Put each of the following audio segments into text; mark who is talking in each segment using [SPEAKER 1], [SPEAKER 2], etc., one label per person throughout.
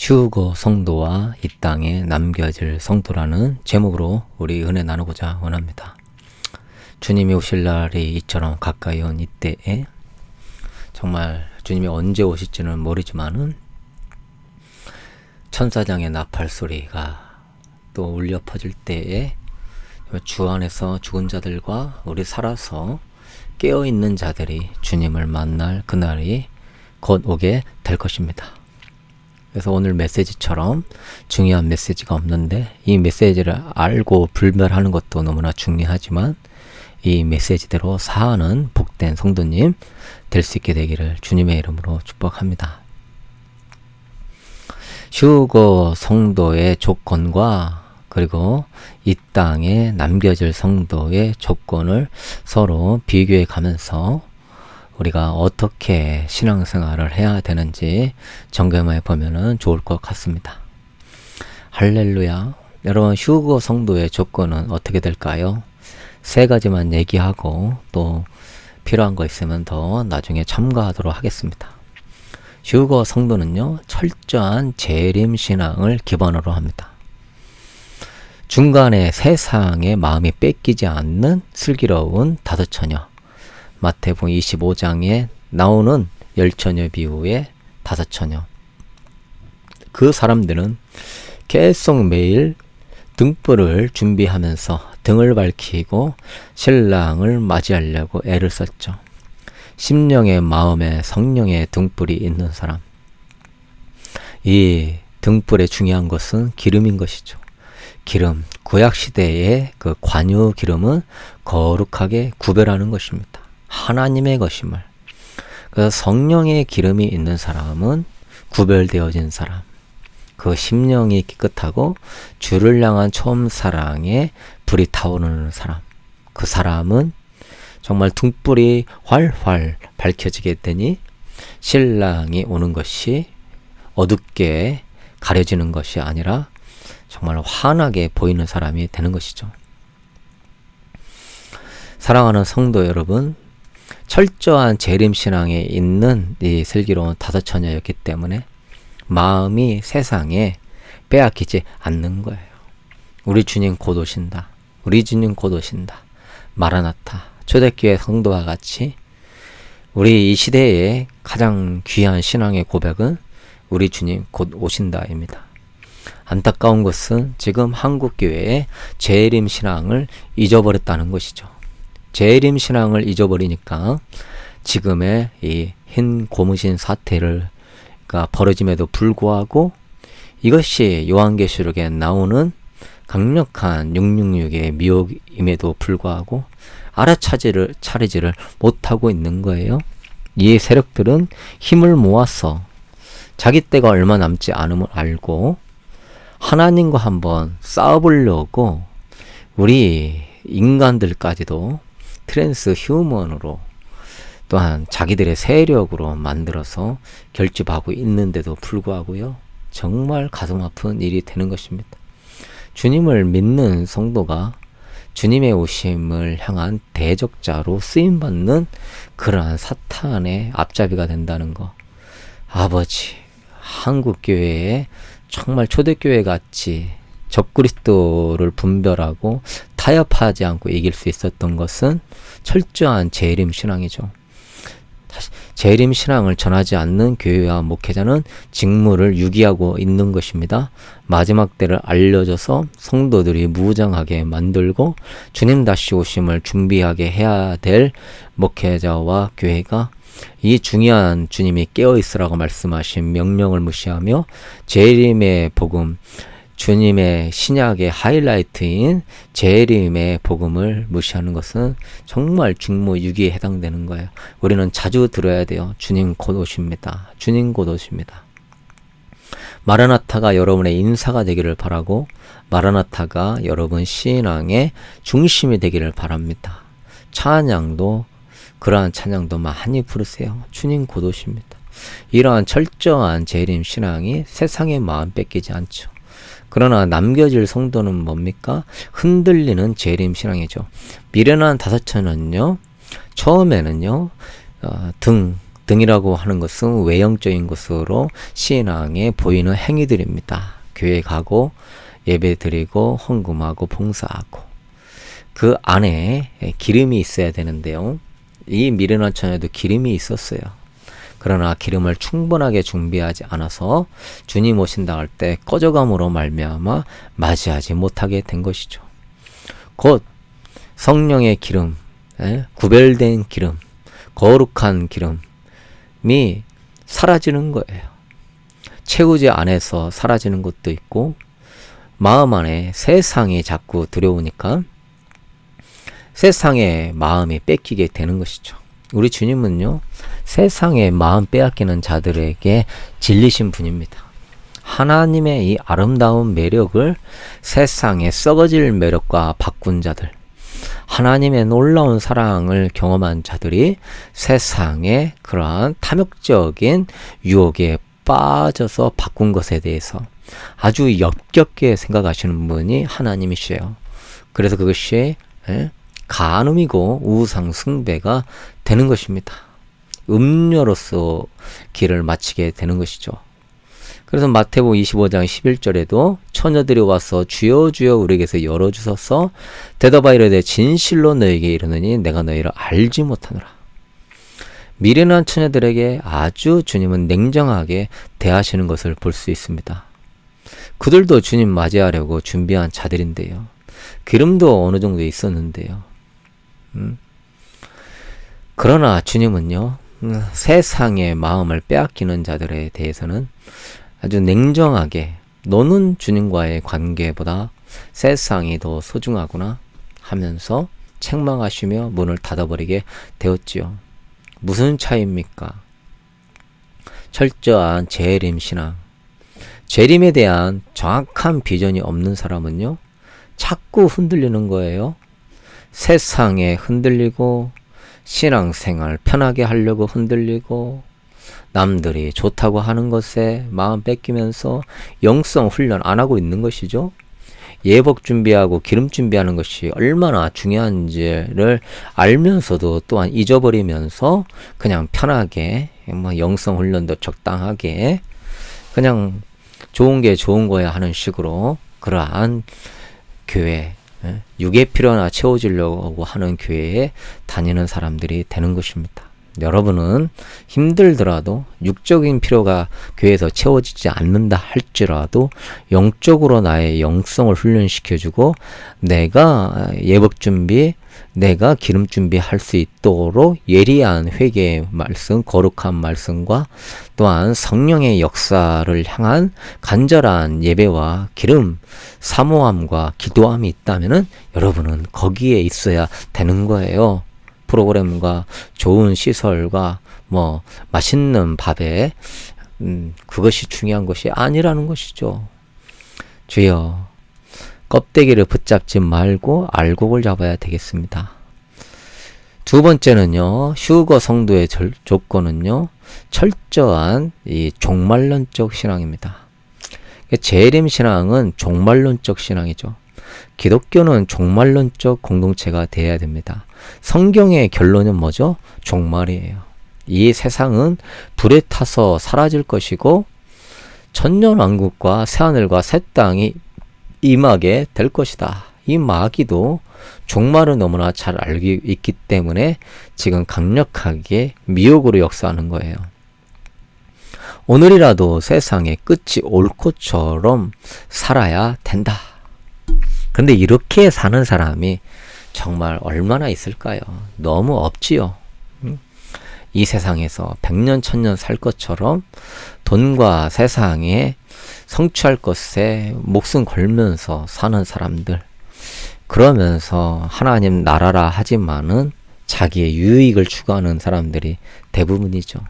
[SPEAKER 1] 휴거 성도와 이 땅에 남겨질 성도라는 제목으로 우리 은혜 나누고자 원합니다. 주님이 오실 날이 이처럼 가까이 온 이때에 정말 주님이 언제 오실지는 모르지만은 천사장의 나팔 소리가 또 울려 퍼질 때에 주 안에서 죽은 자들과 우리 살아서 깨어있는 자들이 주님을 만날 그날이 곧 오게 될 것입니다. 그래서 오늘 메시지처럼 중요한 메시지가 없는데 이 메시지를 알고 분별하는 것도 너무나 중요하지만 이 메시지대로 사는 복된 성도님 될 수 있게 되기를 주님의 이름으로 축복합니다. 휴거 성도의 조건과 그리고 이 땅에 남겨질 성도의 조건을 서로 비교해 가면서 우리가 어떻게 신앙생활을 해야 되는지 점검해 보면 좋을 것 같습니다. 할렐루야. 여러분, 휴거 성도의 조건은 어떻게 될까요? 세 가지만 얘기하고 또 필요한 거 있으면 더 나중에 첨가하도록 하겠습니다. 휴거 성도는요, 철저한 재림신앙을 기반으로 합니다. 중간에 세상의 마음이 뺏기지 않는 슬기로운 다섯 처녀, 마태복음 25장에 나오는 열 처녀 비유의 다섯 처녀. 그 사람들은 계속 매일 등불을 준비하면서 등을 밝히고 신랑을 맞이하려고 애를 썼죠. 심령의 마음에 성령의 등불이 있는 사람. 이 등불의 중요한 것은 기름인 것이죠. 기름, 구약시대의 그 관유 기름은 거룩하게 구별하는 것입니다. 하나님의 것임을. 그래서 성령의 기름이 있는 사람은 구별되어진 사람. 그 심령이 깨끗하고 주를 향한 처음 사랑에 불이 타오르는 사람. 그 사람은 정말 등불이 활활 밝혀지게 되니 신랑이 오는 것이 어둡게 가려지는 것이 아니라 정말 환하게 보이는 사람이 되는 것이죠. 사랑하는 성도 여러분, 철저한 재림신앙에 있는 이 슬기로운 다섯 처녀였기 때문에 마음이 세상에 빼앗기지 않는 거예요. 우리 주님 곧 오신다. 우리 주님 곧 오신다. 마라나타. 초대교회 성도와 같이 우리 이 시대의 가장 귀한 신앙의 고백은 우리 주님 곧 오신다입니다. 안타까운 것은 지금 한국교회의 재림신앙을 잊어버렸다는 것이죠. 재림신앙을 잊어버리니까 지금의 이 흰 고무신 사태가 벌어짐에도 불구하고 이것이 요한계시록에 나오는 강력한 666의 미혹임에도 불구하고 알아차리지를 못하고 있는 거예요. 이 세력들은 힘을 모아서 자기 때가 얼마 남지 않음을 알고 하나님과 한번 싸워보려고 우리 인간들까지도 트랜스 휴먼으로 또한 자기들의 세력으로 만들어서 결집하고 있는데도 불구하고요. 정말 가슴 아픈 일이 되는 것입니다. 주님을 믿는 성도가 주님의 오심을 향한 대적자로 쓰임받는 그러한 사탄의 앞잡이가 된다는 거. 아버지, 한국교회에 정말 초대교회 같이 적그리스도를 분별하고 타협하지 않고 이길 수 있었던 것은 철저한 재림신앙이죠. 재림신앙을 전하지 않는 교회와 목회자는 직무를 유기하고 있는 것입니다. 마지막 때를 알려줘서 성도들이 무장하게 만들고 주님 다시 오심을 준비하게 해야 될 목회자와 교회가 이 중요한 주님이 깨어있으라고 말씀하신 명령을 무시하며 재림의 복음, 주님의 신약의 하이라이트인 재림의 복음을 무시하는 것은 정말 중무유기에 해당되는 거예요. 우리는 자주 들어야 돼요. 주님 곧 오십니다. 주님 곧 오십니다. 마라나타가 여러분의 인사가 되기를 바라고 마라나타가 여러분 신앙의 중심이 되기를 바랍니다. 찬양도 그러한 찬양도 많이 부르세요. 주님 곧 오십니다. 이러한 철저한 재림 신앙이 세상의 마음 뺏기지 않죠. 그러나 남겨질 성도는 뭡니까? 흔들리는 재림신앙이죠. 미련한 다섯 처는요, 처음에는요, 등 등이라고 하는 것은 외형적인 것으로 신앙에 보이는 행위들입니다. 교회 가고 예배 드리고 헌금하고 봉사하고 그 안에 기름이 있어야 되는데요. 이 미련한 처녀도 기름이 있었어요. 그러나 기름을 충분하게 준비하지 않아서 주님 오신다 할 때 꺼져감으로 말미암아 맞이하지 못하게 된 것이죠. 곧 성령의 기름, 구별된 기름, 거룩한 기름이 사라지는 거예요. 채우지 안에서 사라지는 것도 있고 마음 안에 세상이 자꾸 들여오니까 세상의 마음이 뺏기게 되는 것이죠. 우리 주님은요, 세상의 마음 빼앗기는 자들에게 진리신 분입니다. 하나님의 이 아름다운 매력을 세상의 썩어질 매력과 바꾼 자들, 하나님의 놀라운 사랑을 경험한 자들이 세상의 그러한 탐욕적인 유혹에 빠져서 바꾼 것에 대해서 아주 역겹게 생각하시는 분이 하나님이시에요. 그래서 그것이 간음이고 우상 숭배가 되는 것입니다. 음료로서 길을 마치게 되는 것이죠. 그래서 마태복음 25장 11절에도 처녀들이 와서 주여 주여 우리에게서 열어주소서 대답하여 이르되 진실로 너에게 이르노니 내가 너희를 알지 못하노라. 미련한 처녀들에게 아주 주님은 냉정하게 대하시는 것을 볼 수 있습니다. 그들도 주님 맞이하려고 준비한 자들인데요. 기름도 어느 정도 있었는데요. 그러나 주님은요, 세상의 마음을 빼앗기는 자들에 대해서는 아주 냉정하게 너는 주님과의 관계보다 세상이 더 소중하구나 하면서 책망하시며 문을 닫아버리게 되었지요. 무슨 차이입니까? 철저한 재림 신앙. 재림에 대한 정확한 비전이 없는 사람은요, 자꾸 흔들리는 거예요. 세상에 흔들리고 신앙생활 편하게 하려고 흔들리고 남들이 좋다고 하는 것에 마음 뺏기면서 영성 훈련 안 하고 있는 것이죠. 예복 준비하고 기름 준비하는 것이 얼마나 중요한지를 알면서도 또한 잊어버리면서 그냥 편하게 영성 훈련도 적당하게 그냥 좋은 게 좋은 거야 하는 식으로 그러한 교회, 육의 필요나 채워지려고 하는 교회에 다니는 사람들이 되는 것입니다. 여러분은 힘들더라도 육적인 필요가 교회에서 채워지지 않는다 할지라도 영적으로 나의 영성을 훈련시켜주고 내가 예복 준비, 내가 기름 준비할 수 있도록 예리한 회개의 말씀, 거룩한 말씀과 또한 성령의 역사를 향한 간절한 예배와 기름, 사모함과 기도함이 있다면은 여러분은 거기에 있어야 되는 거예요. 프로그램과 좋은 시설과 맛있는 밥에 그것이 중요한 것이 아니라는 것이죠. 주여, 껍데기를 붙잡지 말고 알곡을 잡아야 되겠습니다. 두 번째는요, 휴거 성도의 조건은요, 철저한 이 종말론적 신앙입니다. 재림 신앙은 종말론적 신앙이죠. 기독교는 종말론적 공동체가 되어야 됩니다. 성경의 결론은 뭐죠? 종말이에요. 이 세상은 불에 타서 사라질 것이고 천년왕국과 새하늘과 새 땅이 임하게 될 것이다. 이 마귀도 종말을 너무나 잘 알고 있기 때문에 지금 강력하게 미혹으로 역사하는 거예요. 오늘이라도 세상의 끝이 올 것처럼 살아야 된다. 근데 이렇게 사는 사람이 정말 얼마나 있을까요? 너무 없지요. 이 세상에서 100년, 1000년 살 것처럼 돈과 세상에 성취할 것에 목숨 걸면서 사는 사람들. 그러면서 하나님 나라라 하지만은 자기의 유익을 추구하는 사람들이 대부분이죠.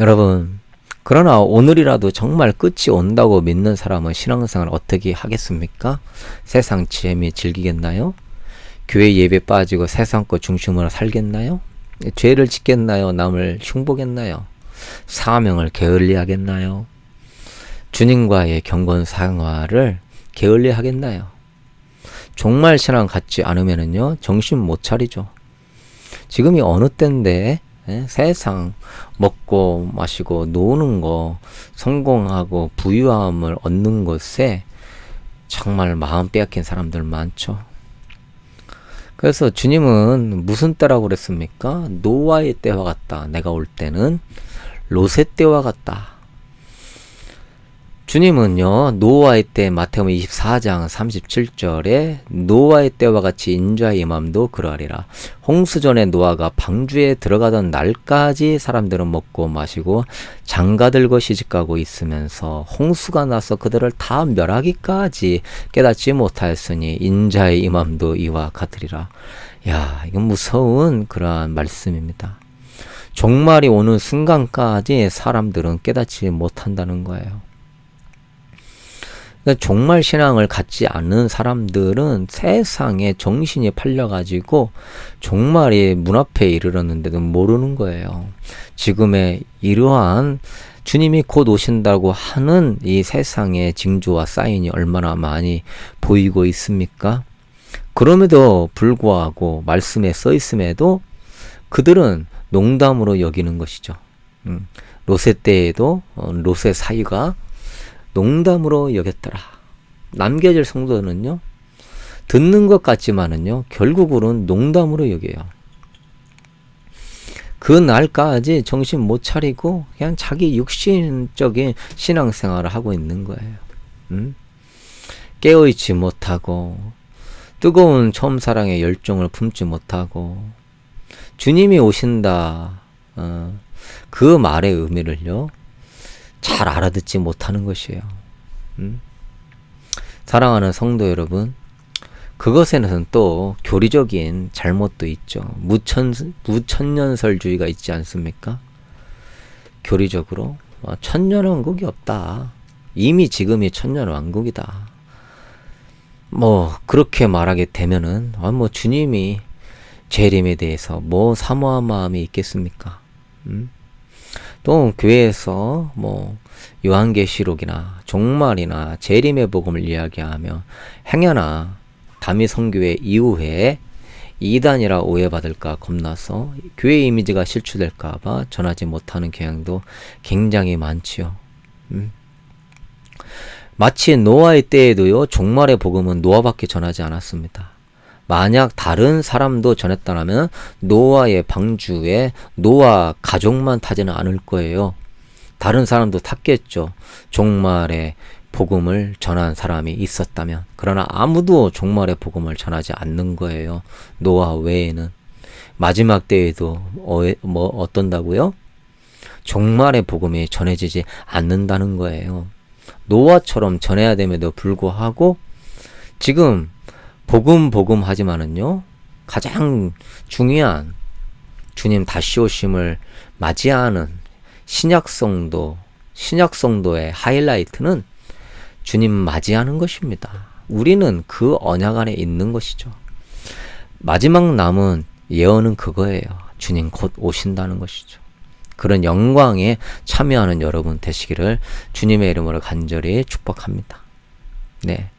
[SPEAKER 1] 여러분, 그러나 오늘이라도 정말 끝이 온다고 믿는 사람은 신앙생활을 어떻게 하겠습니까? 세상 재미 즐기겠나요? 교회 예배 빠지고 세상 것 중심으로 살겠나요? 죄를 짓겠나요? 남을 흉보겠나요? 사명을 게을리하겠나요? 주님과의 경건 생활을 게을리하겠나요? 종말 신앙 갖지 않으면은요, 정신 못 차리죠. 지금이 어느 때인데 세상 먹고 마시고 노는 거, 성공하고 부유함을 얻는 것에 정말 마음 빼앗긴 사람들 많죠. 그래서 주님은 무슨 때라고 그랬습니까? 노아의 때와 같다. 내가 올 때는 롯의 때와 같다. 주님은요, 노아의 때, 마태복음 24장 37절에 노아의 때와 같이 인자의 임함도 그러하리라. 홍수전에 노아가 방주에 들어가던 날까지 사람들은 먹고 마시고 장가들고 시집가고 있으면서 홍수가 나서 그들을 다 멸하기까지 깨닫지 못하였으니 인자의 임함도 이와 같으리라. 야, 이건 무서운 그러한 말씀입니다. 종말이 오는 순간까지 사람들은 깨닫지 못한다는 거예요. 종말 신앙을 갖지 않는 사람들은 세상에 정신이 팔려가지고 종말이 문 앞에 이르렀는데도 모르는 거예요. 지금의 이러한 주님이 곧 오신다고 하는 이 세상의 징조와 사인이 얼마나 많이 보이고 있습니까? 그럼에도 불구하고 말씀에 써 있음에도 그들은 농담으로 여기는 것이죠. 롯의 때에도 롯의 사위가 농담으로 여겼더라. 남겨질 성도는요, 듣는 것 같지만은요, 결국으로는 농담으로 여겨요. 그 날까지 정신 못 차리고 그냥 자기 육신적인 신앙생활을 하고 있는 거예요. 깨어있지 못하고 뜨거운 처음 사랑의 열정을 품지 못하고 주님이 오신다, 그 말의 의미를요, 잘 알아듣지 못하는 것이에요. 사랑하는 성도 여러분, 그것에는 또 교리적인 잘못도 있죠. 무천년설주의가 있지 않습니까? 교리적으로 천년왕국이 없다. 이미 지금이 천년왕국이다. 그렇게 말하게 되면은 주님이 재림에 대해서 사모한 마음이 있겠습니까? 또 교회에서 요한계시록이나 종말이나 재림의 복음을 이야기하며 행여나 담임 선교회 이후에 이단이라 오해받을까 겁나서 교회 이미지가 실추될까봐 전하지 못하는 경향도 굉장히 많지요. 마치 노아의 때에도요, 종말의 복음은 노아밖에 전하지 않았습니다. 만약 다른 사람도 전했다면 노아의 방주에 노아 가족만 타지는 않을 거예요. 다른 사람도 탔겠죠. 종말의 복음을 전한 사람이 있었다면. 그러나 아무도 종말의 복음을 전하지 않는 거예요. 노아 외에는. 마지막 때에도 어떤다고요? 종말의 복음이 전해지지 않는다는 거예요. 노아처럼 전해야 됨에도 불구하고 지금 복음 하지만은요, 가장 중요한 주님 다시 오심을 맞이하는 신약성도의 하이라이트는 주님 맞이하는 것입니다. 우리는 그 언약 안에 있는 것이죠. 마지막 남은 예언은 그거예요. 주님 곧 오신다는 것이죠. 그런 영광에 참여하는 여러분 되시기를 주님의 이름으로 간절히 축복합니다. 네.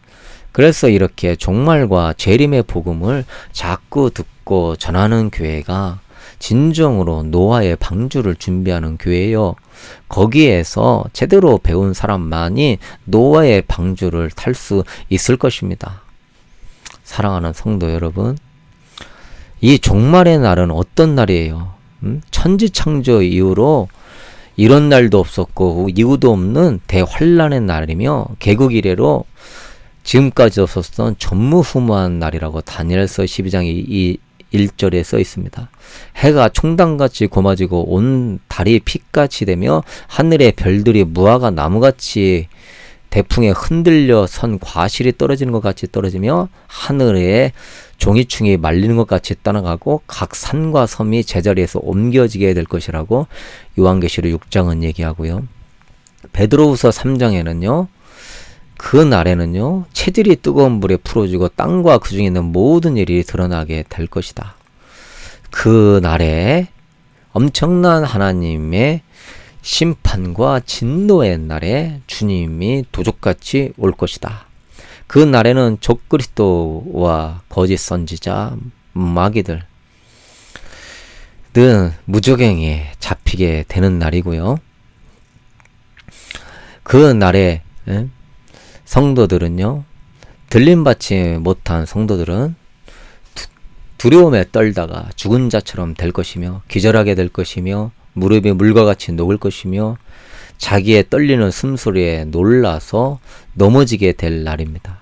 [SPEAKER 1] 그래서 이렇게 종말과 재림의 복음을 자꾸 듣고 전하는 교회가 진정으로 노아의 방주를 준비하는 교회요. 거기에서 제대로 배운 사람만이 노아의 방주를 탈 수 있을 것입니다. 사랑하는 성도 여러분, 이 종말의 날은 어떤 날이에요? 천지창조 이후로 이런 날도 없었고 이후도 없는 대환란의 날이며 개국 이래로 지금까지 없었던 전무후무한 날이라고 다니엘서 12장 1절에 써 있습니다. 해가 총당같이 고마지고 온 달이 빛같이 되며 하늘의 별들이 무화과 나무같이 대풍에 흔들려 선 과실이 떨어지는 것 같이 떨어지며 하늘에 종이충이 말리는 것 같이 떠나가고 각 산과 섬이 제자리에서 옮겨지게 될 것이라고 요한계시록 6장은 얘기하고요. 베드로후서 3장에는요. 그 날에는요, 체질이 뜨거운 불에 풀어지고 땅과 그 중에 있는 모든 일이 드러나게 될 것이다. 그 날에 엄청난 하나님의 심판과 진노의 날에 주님이 도적같이 올 것이다. 그 날에는 적그리스도와 거짓 선지자, 마귀들, 무저갱이 잡히게 되는 날이고요. 그 날에 성도들은요, 들림받지 못한 성도들은 두려움에 떨다가 죽은 자처럼 될 것이며, 기절하게 될 것이며, 무릎이 물과 같이 녹을 것이며, 자기의 떨리는 숨소리에 놀라서 넘어지게 될 날입니다.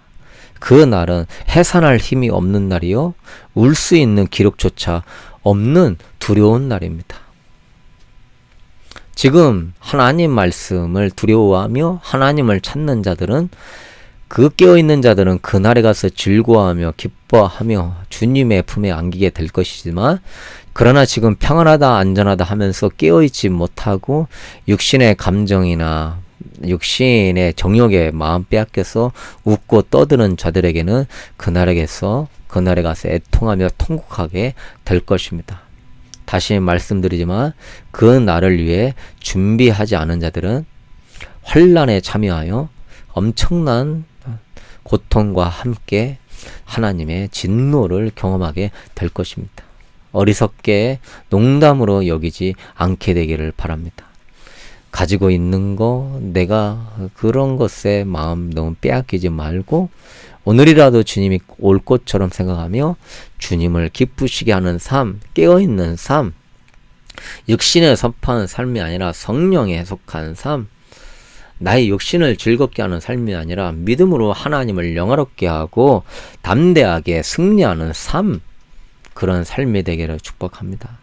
[SPEAKER 1] 그 날은 해산할 힘이 없는 날이요, 울 수 있는 기록조차 없는 두려운 날입니다. 지금 하나님 말씀을 두려워하며 하나님을 찾는 자들은, 그 깨어있는 자들은 그날에 가서 즐거워하며 기뻐하며 주님의 품에 안기게 될 것이지만, 그러나 지금 평안하다 안전하다 하면서 깨어있지 못하고 육신의 감정이나 육신의 정욕에 마음 빼앗겨서 웃고 떠드는 자들에게는 그날에 가서 애통하며 통곡하게 될 것입니다. 다시 말씀드리지만 그 날을 위해 준비하지 않은 자들은 환난에 참여하여 엄청난 고통과 함께 하나님의 진노를 경험하게 될 것입니다. 어리석게 농담으로 여기지 않게 되기를 바랍니다. 가지고 있는 거, 내가 그런 것에 마음 너무 빼앗기지 말고 오늘이라도 주님이 올 것처럼 생각하며 주님을 기쁘시게 하는 삶, 깨어있는 삶, 육신에 속한 삶이 아니라 성령에 속한 삶, 나의 육신을 즐겁게 하는 삶이 아니라 믿음으로 하나님을 영화롭게 하고 담대하게 승리하는 삶, 그런 삶이 되기를 축복합니다.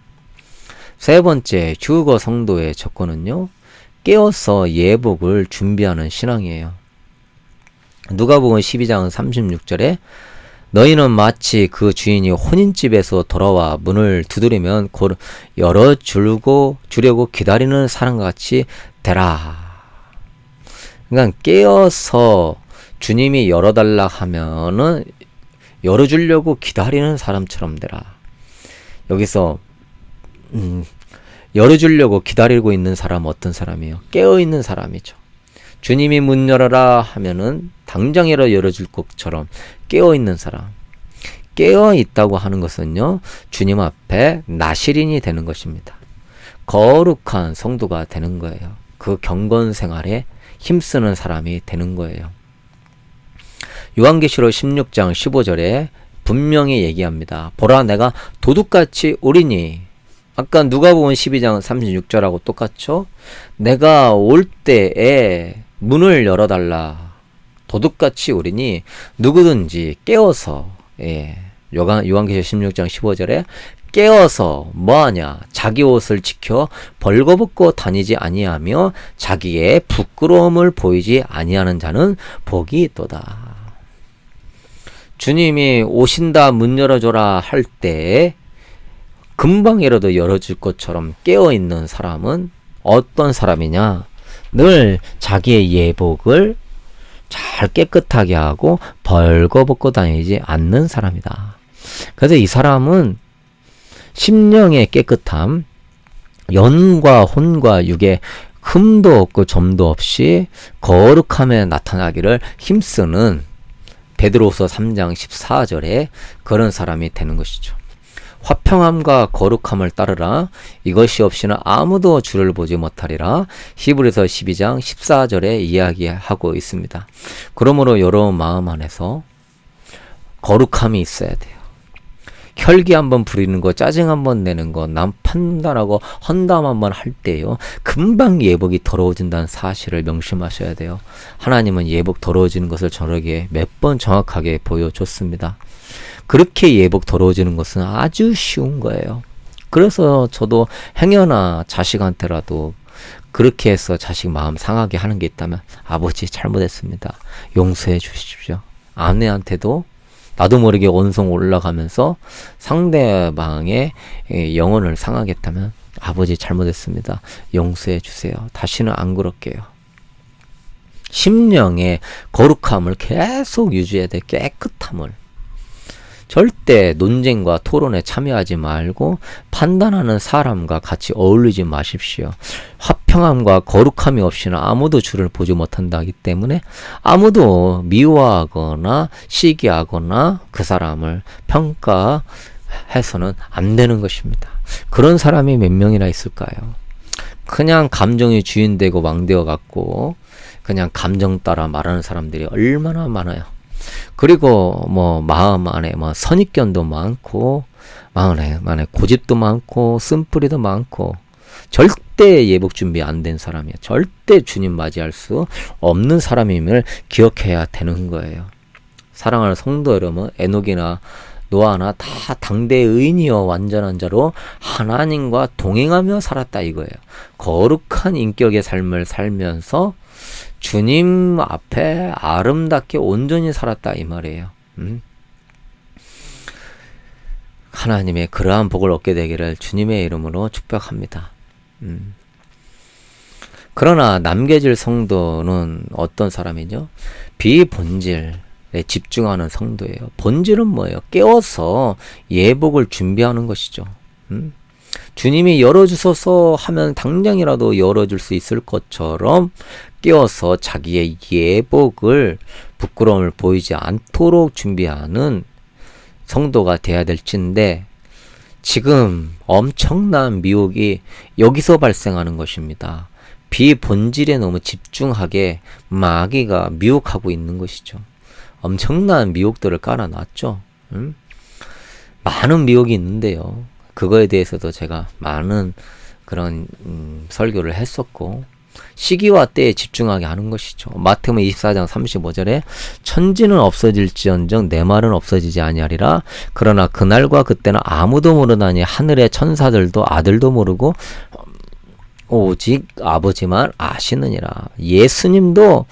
[SPEAKER 1] 세 번째, 주거 성도의 조건은요, 깨어서 예복을 준비하는 신앙이에요. 누가복음 12장 36절에 너희는 마치 그 주인이 혼인집에서 돌아와 문을 두드리면 곧 열어주려고 기다리는 사람과 같이 되라. 그러니까 깨어서 주님이 열어달라 하면은 열어주려고 기다리는 사람처럼 되라. 여기서 열어주려고 기다리고 있는 사람은 어떤 사람이에요? 깨어있는 사람이죠. 주님이 문 열어라 하면은 당장이라 열어줄 것처럼 깨어있는 사람. 깨어있다고 하는 것은요, 주님 앞에 나시린이 되는 것입니다. 거룩한 성도가 되는 거예요. 그 경건 생활에 힘쓰는 사람이 되는 거예요. 요한계시록 16장 15절에 분명히 얘기합니다. 보라, 내가 도둑같이 오리니. 아까 누가복음 12장 36절하고 똑같죠? 내가 올 때에 문을 열어달라. 도둑같이 오리니 누구든지 깨어서, 요한계시록 16장 15절에 깨어서 뭐하냐? 자기 옷을 지켜 벌거벗고 다니지 아니하며 자기의 부끄러움을 보이지 아니하는 자는 복이 있도다. 주님이 오신다, 문 열어줘라 할 때 금방이라도 열어줄 것처럼 깨어있는 사람은 어떤 사람이냐? 늘 자기의 예복을 잘 깨끗하게 하고 벌거벗고 다니지 않는 사람이다. 그래서 이 사람은 심령의 깨끗함, 연과 혼과 육에 흠도 없고 점도 없이 거룩함에 나타나기를 힘쓰는 베드로후서 3장 14절에 그런 사람이 되는 것이죠. 화평함과 거룩함을 따르라. 이것이 없이는 아무도 주를 보지 못하리라. 히브리서 12장 14절에 이야기하고 있습니다. 그러므로 여러분 마음 안에서 거룩함이 있어야 돼요. 혈기 한번 부리는 거, 짜증 한번 내는 거, 남 판단하고 헌담 한번 할 때요, 금방 예복이 더러워진다는 사실을 명심하셔야 돼요. 하나님은 예복 더러워지는 것을 저에게 몇 번 정확하게 보여줬습니다. 그렇게 예복 더러워지는 것은 아주 쉬운 거예요. 그래서 저도 행여나 자식한테라도 그렇게 해서 자식 마음 상하게 하는 게 있다면, 아버지 잘못했습니다, 용서해 주십시오. 아내한테도 나도 모르게 원성 올라가면서 상대방의 영혼을 상하겠다면, 아버지 잘못했습니다, 용서해 주세요, 다시는 안 그럴게요. 심령의 거룩함을 계속 유지해야 돼. 깨끗함을. 절대 논쟁과 토론에 참여하지 말고 판단하는 사람과 같이 어울리지 마십시오. 화평함과 거룩함이 없이는 아무도 주를 보지 못한다기 때문에 아무도 미워하거나 시기하거나 그 사람을 해서는 안 되는 것입니다. 그런 사람이 몇 명이나 있을까요? 그냥 감정이 주인되고 왕되어 갖고 그냥 감정 따라 말하는 사람들이 얼마나 많아요. 그리고 뭐 마음 안에 뭐 선입견도 많고 마음 안에 고집도 많고 쓴뿌리도 많고 절대 예복 준비 안 된 사람이에요. 절대 주님 맞이할 수 없는 사람임을 기억해야 되는 거예요. 사랑하는 성도 여러분, 에녹이나 노아나 다 당대 의인이여 완전한 자로 하나님과 동행하며 살았다 이거예요. 거룩한 인격의 삶을 살면서 주님 앞에 아름답게 온전히 살았다 이 말이에요. 하나님의 그러한 복을 얻게 되기를 주님의 이름으로 축복합니다. 그러나 남겨질 성도는 어떤 사람이죠? 비본질에 집중하는 성도예요. 본질은 뭐예요? 깨어서 예복을 준비하는 것이죠. 주님이 열어주소서 하면 당장이라도 열어줄 수 있을 것처럼 깨어서 자기의 예복을 부끄러움을 보이지 않도록 준비하는 성도가 돼야 될진데 지금 엄청난 미혹이 여기서 발생하는 것입니다. 비본질에 너무 집중하게 마귀가 미혹하고 있는 것이죠. 엄청난 미혹들을 깔아놨죠. 많은 미혹이 있는데요. 그거에 대해서도 제가 많은 그런 설교를 했었고 시기와 때에 집중하게 하는 것이죠. 마태복음 24장 35절에 천지는 없어질지언정 내 말은 없어지지 아니하리라. 그러나 그날과 그때는 아무도 모르나니 하늘의 천사들도 아들도 모르고 오직 아버지만 아시느니라. 예수님도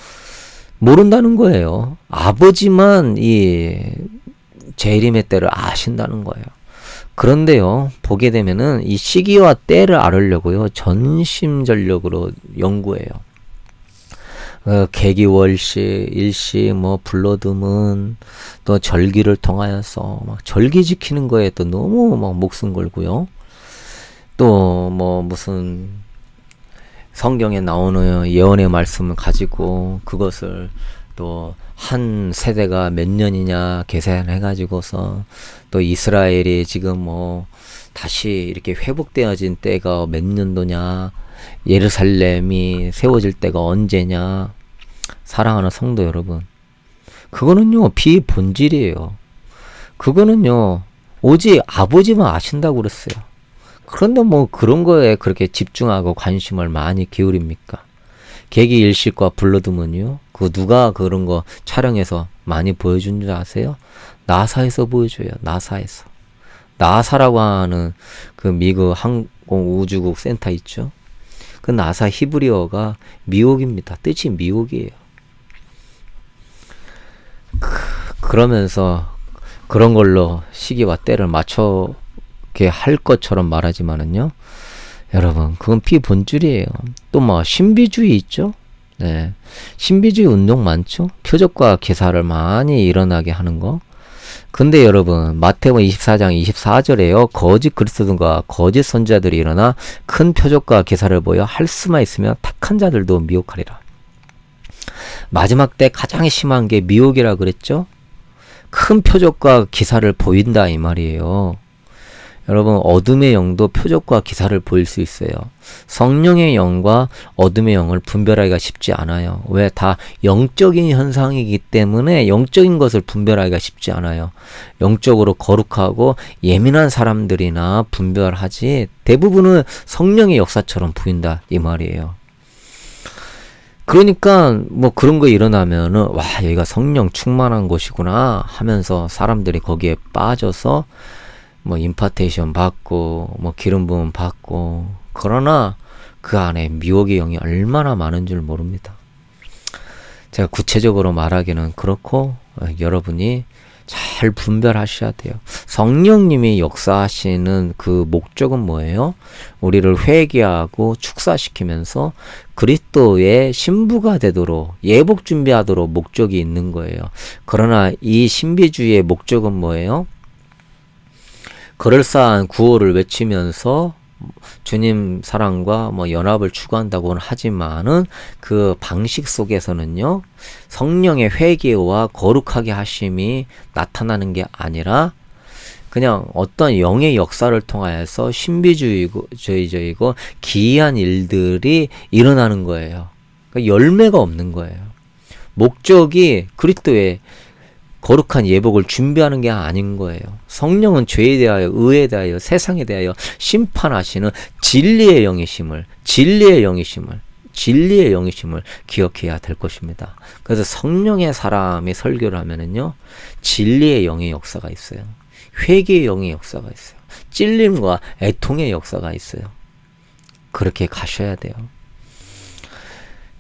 [SPEAKER 1] 모른다는 거예요. 아버지만 이 재림의 때를 아신다는 거예요. 그런데요, 보게 되면은 이 시기와 때를 알으려고요, 전심전력으로 연구해요. 계기월시, 일시, 뭐 불러듬은 또 절기를 통하여서 막 절기 지키는 거에 또 너무 막 목숨 걸고요. 또 뭐 무슨 성경에 나오는 예언의 말씀을 가지고 그것을 또 한 세대가 몇 년이냐 계산해가지고서 또 이스라엘이 지금 뭐 다시 이렇게 회복되어진 때가 몇 년도냐, 예루살렘이 세워질 때가 언제냐. 사랑하는 성도 여러분, 그거는요 비본질이에요. 그거는요 오직 아버지만 아신다고 그랬어요. 그런데 뭐 그런 거에 그렇게 집중하고 관심을 많이 기울입니까? 계기일식과 블러드문이요. 그 누가 그런 거 촬영해서 많이 보여준 줄 아세요? 나사에서 보여줘요. 나사에서. 나사라고 하는 그 미국 항공우주국 센터 있죠. 그 나사 히브리어가 미혹입니다. 뜻이 미혹이에요. 그러면서 그런 걸로 시기와 때를 맞춰게 할 것처럼 말하지만은요, 여러분, 그건 비본질이에요. 또 뭐 신비주의 있죠? 네. 신비주의 운동 많죠? 표적과 기사를 많이 일어나게 하는 거. 근데 여러분, 마태복음 24장 24절에요. 거짓 그리스도들과 거짓 선지자들이 일어나 큰 표적과 기사를 보여 할 수만 있으면 택한 자들도 미혹하리라. 마지막 때 가장 심한 게 미혹이라 그랬죠? 큰 표적과 기사를 보인다 이 말이에요. 여러분, 어둠의 영도 표적과 기사를 보일 수 있어요. 성령의 영과 어둠의 영을 분별하기가 쉽지 않아요. 왜? 다 영적인 현상이기 때문에 영적인 것을 분별하기가 쉽지 않아요. 영적으로 거룩하고 예민한 사람들이나 분별하지 대부분은 성령의 역사처럼 보인다 이 말이에요. 그러니까 뭐 그런 거 일어나면은 와, 여기가 성령 충만한 곳이구나 하면서 사람들이 거기에 빠져서 뭐 임파테이션 받고 뭐 기름 부음 받고, 그러나 그 안에 미혹의 영이 얼마나 많은 줄 모릅니다. 제가 구체적으로 말하기는 그렇고 여러분이 잘 분별하셔야 돼요. 성령님이 역사하시는 그 목적은 뭐예요? 우리를 회개하고 축사시키면서 그리스도의 신부가 되도록 예복 준비하도록 목적이 있는 거예요. 그러나 이 신비주의의 목적은 뭐예요? 그럴싸한 구호를 외치면서 주님 사랑과 뭐 연합을 추구한다고는 하지만은 그 방식 속에서는요, 성령의 회개와 거룩하게 하심이 나타나는 게 아니라 그냥 어떤 영의 역사를 통하여서 신비주의적이고 기이한 일들이 일어나는 거예요. 그러니까 열매가 없는 거예요. 목적이 그리스도의 거룩한 예복을 준비하는 게 아닌 거예요. 성령은 죄에 대하여, 의에 대하여, 세상에 대하여 심판하시는 진리의 영이심을 기억해야 될 것입니다. 그래서 성령의 사람이 설교를 하면은요, 진리의 영의 역사가 있어요. 회개의 영의 역사가 있어요. 찔림과 애통의 역사가 있어요. 그렇게 가셔야 돼요.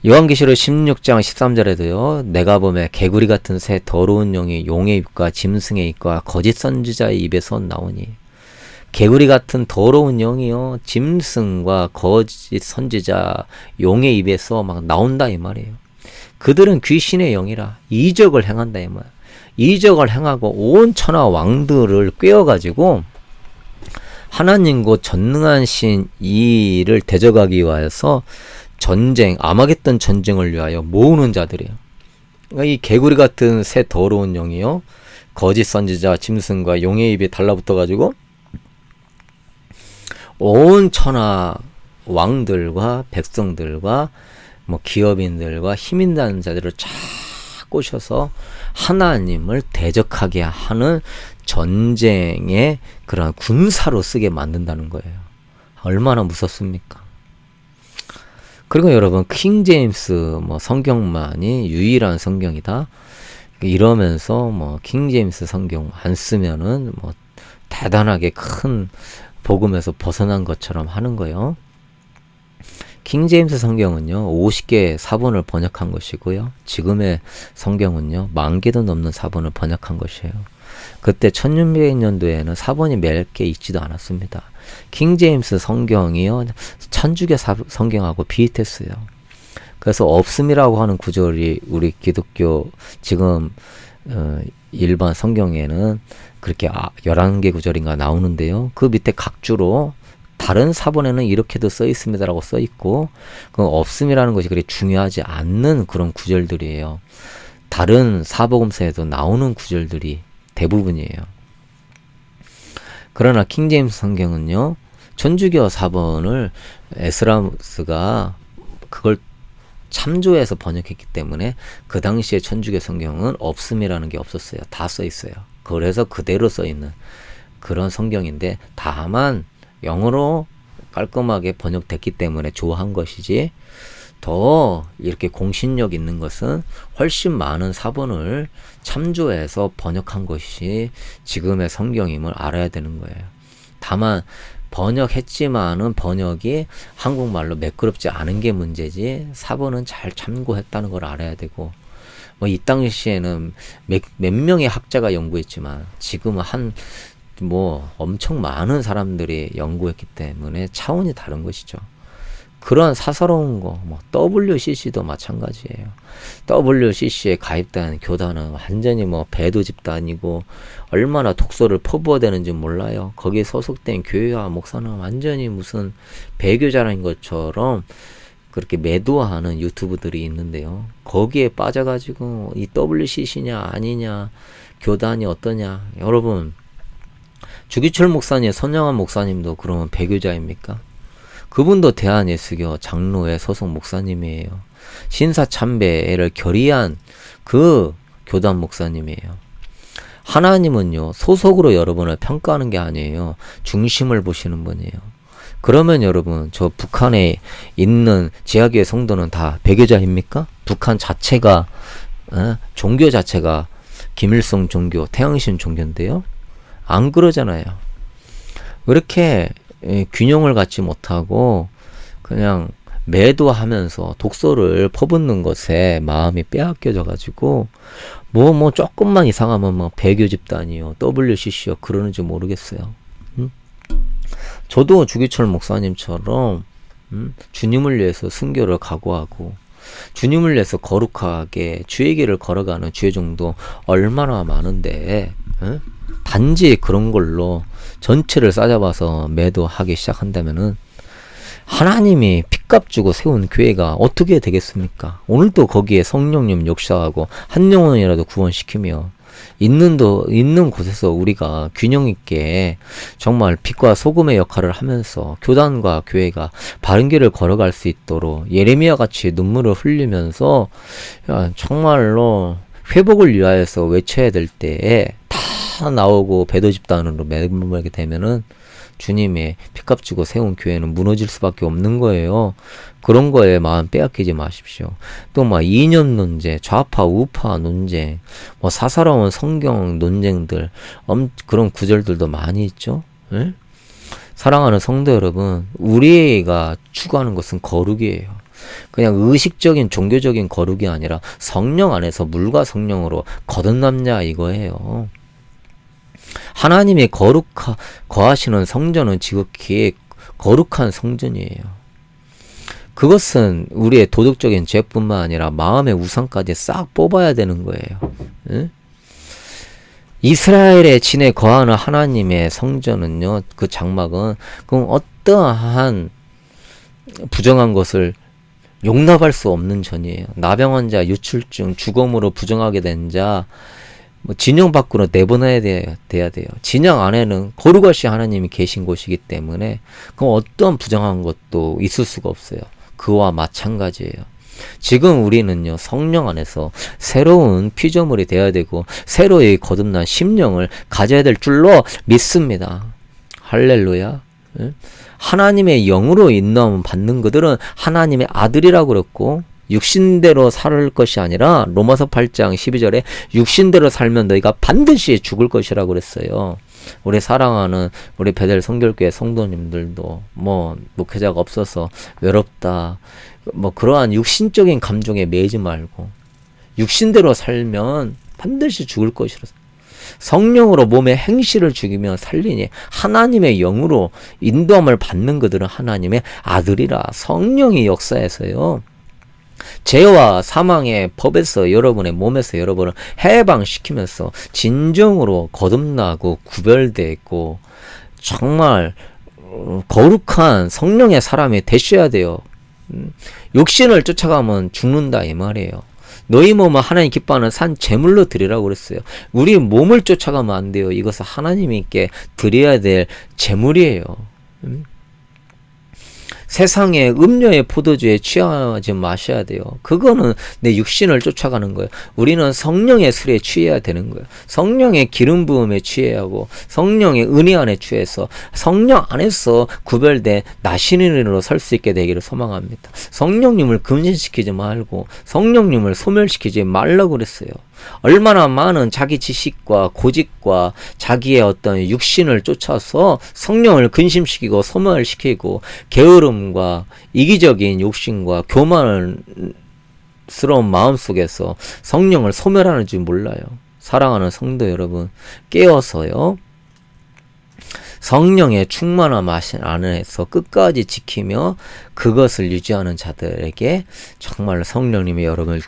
[SPEAKER 1] 요한계시록 16장 13절에도요. 내가 보매 개구리 같은 새 더러운 영이 용의 입과 짐승의 입과 거짓 선지자의 입에서 나오니, 개구리 같은 더러운 영이요, 짐승과 거짓 선지자 용의 입에서 막 나온다 이 말이에요. 그들은 귀신의 영이라 이적을 행한다 이 말이에요. 이적을 행하고 온 천하 왕들을 꿰어가지고 하나님 곧 전능한 신 이를 대적하기 위하여서 전쟁, 아마겟돈 전쟁을 위하여 모으는 자들이에요. 그러니까 이 개구리 같은 새 더러운 영이요, 거짓 선지자 짐승과 용의 입에 달라붙어가지고 온 천하 왕들과 백성들과 뭐 기업인들과 힘 있는 자들을 쫙 꼬셔서 하나님을 대적하게 하는 전쟁의 그런 군사로 쓰게 만든다는 거예요. 얼마나 무섭습니까? 그리고 여러분, 킹 제임스 뭐 성경만이 유일한 성경이다 이러면서 뭐 킹 제임스 성경 안 쓰면은 뭐 대단하게 큰 복음에서 벗어난 것처럼 하는 거예요. 킹 제임스 성경은요, 50개 사본을 번역한 것이고요. 지금의 성경은요, 10,000개도 넘는 사본을 번역한 것이에요. 그때 1600년도에는 사본이 몇 개 있지도 않았습니다. 킹 제임스 성경이요, 천주교 성경하고 비슷했어요. 그래서 없음이라고 하는 구절이 우리 기독교 지금 일반 성경에는 그렇게 11개 구절인가 나오는데요. 그 밑에 각주로 다른 사본에는 이렇게도 써 있습니다라고 써 있고, 그 없음이라는 것이 그리 중요하지 않는 그런 구절들이에요. 다른 사복음서에도 나오는 구절들이 대부분이에요. 그러나 킹 제임스 성경은요, 천주교 사본을 에스라스가 그걸 참조해서 번역했기 때문에 그 당시에 천주교 성경은 없음이라는 게 없었어요. 다 써 있어요. 그래서 그대로 써 있는 그런 성경인데, 다만 영어로 깔끔하게 번역됐기 때문에 좋아한 것이지, 더 이렇게 공신력 있는 것은 훨씬 많은 사본을 참조해서 번역한 것이 지금의 성경임을 알아야 되는 거예요. 다만 번역했지만은 번역이 한국말로 매끄럽지 않은 게 문제지, 사본은 잘 참고했다는 걸 알아야 되고, 뭐 이 당시에는 몇 명의 학자가 연구했지만 지금은 엄청 많은 사람들이 연구했기 때문에 차원이 다른 것이죠. 그런 사사로운 거, WCC도 마찬가지예요. WCC에 가입된 교단은 완전히 배도 집단이고, 얼마나 독소를 퍼부어대는지 몰라요. 거기에 소속된 교회와 목사는 완전히 무슨 배교자라는 것처럼 그렇게 매도하는 유튜브들이 있는데요. 거기에 빠져가지고 이 WCC냐 아니냐, 교단이 어떠냐. 여러분, 주기철 목사님, 선영환 목사님도 그러면 배교자입니까? 그분도 대한예수교 장로회 소속 목사님이에요. 신사참배를 결의한 그 교단 목사님이에요. 하나님은요, 소속으로 여러분을 평가하는 게 아니에요. 중심을 보시는 분이에요. 그러면 여러분, 저 북한에 있는 지하교회 성도는 다 배교자입니까? 북한 자체가, 종교 자체가 김일성 종교, 태양신 종교인데요. 안 그러잖아요. 왜 이렇게 균형을 갖지 못하고 그냥 매도하면서 독소를 퍼붓는 것에 마음이 빼앗겨져 가지고 조금만 이상하면 배교 집단이요, WCC요 그러는지 모르겠어요. 저도 주기철 목사님처럼 주님을 위해서 순교를 각오하고 주님을 위해서 거룩하게 주의 길을 걸어가는 주의 종도 얼마나 많은데, 단지 그런 걸로 전체를 싸잡아서 매도하기 시작한다면은 하나님이 핏값 주고 세운 교회가 어떻게 되겠습니까? 오늘도 거기에 성령님 역사하고 한 영혼이라도 구원시키며 있는 곳에서 우리가 균형 있게 정말 빛과 소금의 역할을 하면서 교단과 교회가 바른 길을 걸어갈 수 있도록 예레미야 같이 눈물을 흘리면서 정말로 회복을 위하여서 외쳐야 될 때에 다 나오고 배도 집단으로 매몰게 되면은 주님의 피값 주고 세운 교회는 무너질 수밖에 없는 거예요. 그런 거에 마음 빼앗기지 마십시오. 또 이념 논쟁, 좌파 우파 논쟁, 사사로운 성경 논쟁들, 그런 구절들도 많이 있죠. 네? 사랑하는 성도 여러분, 우리가 추구하는 것은 거룩이에요. 그냥 의식적인 종교적인 거룩이 아니라 성령 안에서 물과 성령으로 거듭남자 이거예요. 하나님이 거하시는 성전은 지극히 거룩한 성전이에요. 그것은 우리의 도덕적인 죄뿐만 아니라 마음의 우상까지 싹 뽑아야 되는 거예요. 응? 이스라엘의 진에 거하는 하나님의 성전은요, 그 장막은 그럼 어떠한 부정한 것을 용납할 수 없는 전이에요. 나병한 자, 유출증, 죽음으로 부정하게 된 자, 진영 밖으로 내보내야 돼야 돼요. 진영 안에는 거룩하신 하나님이 계신 곳이기 때문에 그럼 어떤 부정한 것도 있을 수가 없어요. 그와 마찬가지예요. 지금 우리는요, 성령 안에서 새로운 피조물이 되어야 되고 새로이 거듭난 심령을 가져야 될 줄로 믿습니다. 할렐루야. 하나님의 영으로 인도함을 받는 그들은 하나님의 아들이라고 그랬고, 육신대로 살 것이 아니라 로마서 8장 12절에 육신대로 살면 너희가 반드시 죽을 것이라고 그랬어요. 우리 사랑하는 우리 베델 성결교회 성도님들도 목회자가 없어서 외롭다, 그러한 육신적인 감정에 매이지 말고 육신대로 살면 반드시 죽을 것이라. 성령으로 몸의 행실을 죽이며 살리니 하나님의 영으로 인도함을 받는 그들은 하나님의 아들이라. 성령이 역사해서요, 죄와 사망의 법에서 여러분의 몸에서 여러분을 해방시키면서 진정으로 거듭나고 구별되고 정말 거룩한 성령의 사람이 되셔야 돼요. 육신을 쫓아가면 죽는다 이 말이에요. 너희 몸은 하나님 기뻐하는 산 제물로 드리라고 그랬어요. 우리 몸을 쫓아가면 안 돼요. 이것은 하나님께 드려야 될 제물이에요. 세상의 음료의 포도주에 취하지 마셔야 돼요. 그거는 내 육신을 쫓아가는 거예요. 우리는 성령의 술에 취해야 되는 거예요. 성령의 기름 부음에 취해야 하고 성령의 은혜 안에 취해서 성령 안에서 구별된 나신인으로 설 수 있게 되기를 소망합니다. 성령님을 금진시키지 말고 성령님을 소멸시키지 말라고 그랬어요. 얼마나 많은 자기 지식과 고집과 자기의 어떤 육신을 쫓아서 성령을 근심시키고 소멸시키고 게으름과 이기적인 욕심과 교만스러운 마음 속에서 성령을 소멸하는지 몰라요. 사랑하는 성도 여러분, 깨어서요, 성령의 충만함 안에서 끝까지 지키며 그것을 유지하는 자들에게 정말 성령님이 여러분을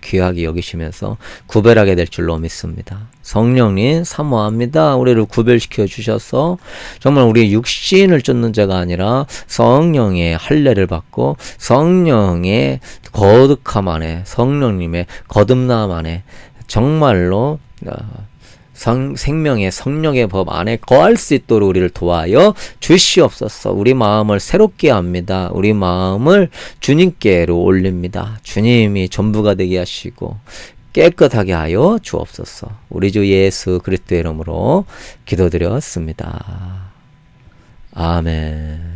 [SPEAKER 1] 귀하게 여기시면서 구별하게 될 줄로 믿습니다. 성령님 사모합니다. 우리를 구별시켜 주셔서 정말 우리 육신을 쫓는 자가 아니라 성령의 할례를 받고 성령의 거룩함 안에, 성령님의 거듭남 안에 정말로 생명의 성령의 법 안에 거할 수 있도록 우리를 도와여 주시옵소서. 우리 마음을 새롭게 합니다. 우리 마음을 주님께로 올립니다. 주님이 전부가 되게 하시고 깨끗하게 하여 주옵소서. 우리 주 예수 그리스도의 이름으로 기도드렸습니다. 아멘.